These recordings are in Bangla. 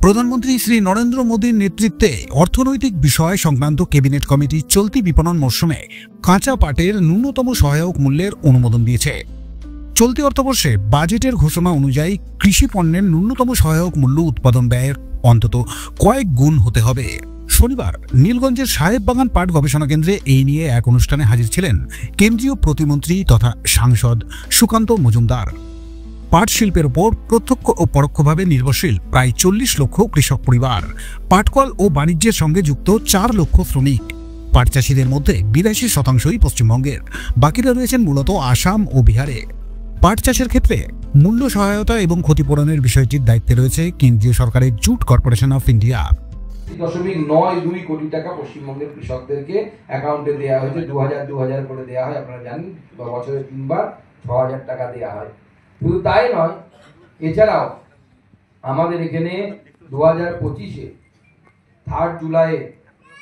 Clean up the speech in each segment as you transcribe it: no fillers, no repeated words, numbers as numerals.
প্রধানমন্ত্রী শ্রী নরেন্দ্র মোদীর নেতৃত্বে অর্থনৈতিক বিষয় সংক্রান্ত ক্যাবিনেট কমিটি চলতি বিপণন মরশুমে কাঁচা পাটের ন্যূনতম সহায়ক মূল্যের অনুমোদন দিয়েছে। চলতি অর্থবর্ষে বাজেটের ঘোষণা অনুযায়ী কৃষি পণ্যের ন্যূনতম সহায়ক মূল্য উৎপাদন ব্যয়ের অন্তত কয়েক গুণ হতে হবে। শনিবার নীলগঞ্জের সাহেববাগান পাট গবেষণা কেন্দ্রে এই নিয়ে এক অনুষ্ঠানে হাজির ছিলেন কেন্দ্রীয় প্রতিমন্ত্রী তথা সাংসদ সুকান্ত মজুমদার। পাট শিল্পের উপর প্রত্যক্ষ ও পরোক্ষভাবে নির্ভরশীল প্রায় 40 লক্ষ কৃষক পরিবার, পাটকল ও বাণিজ্যের সঙ্গে যুক্ত 4 লক্ষ শ্রমিক। পাট চাষিদের মধ্যে 82% পশ্চিমবঙ্গের, বাকিরা রয়েছেন মূলত আসাম ও বিহারে। পাট চাষের ক্ষেত্রে মূল্য সহায়তা এবং ক্ষতিপূরণের বিষয়টির দায়িত্বে রয়েছে কেন্দ্রীয় সরকারের জুট কর্পোরেশন অফ ইন্ডিয়া। 0.92 কোটি টাকা পশ্চিমবঙ্গের কৃষকদেরকে অ্যাকাউন্টে দেওয়া হয়েছে। 2000 করে দেওয়া হয়, আপনারা জানেন, বছরে 3 বার 6000 টাকা দেওয়া হয়। শুধু তাই নয়, এছাড়াও আমাদের এখানে 2025-এ 3 জুলাইয়ে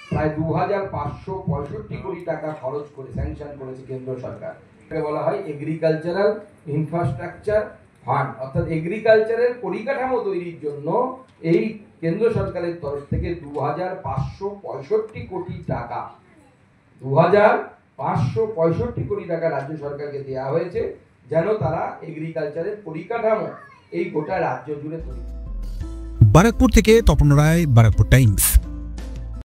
প্রায় 2565 কোটি টাকা খরচ করে স্যাংশন করেছে কেন্দ্র সরকার। এটা বলা হয় এগ্রিকালচারাল ইনফ্রাস্ট্রাকচার ফান্ড, অর্থাৎ এগ্রিকালচারের পরিকাঠামো তৈরির জন্য এই কেন্দ্র সরকারের তরফ থেকে 2565 কোটি টাকা 2565 কোটি টাকা রাজ্য সরকারকে দেওয়া হয়েছে, যেন তারা এগ্রিকালচারের পরিকাঠামো এই গোটা রাজ্য জুড়ে তৈরি। বারাকপুর থেকে তপন রায়, বারাকপুর টাইমস।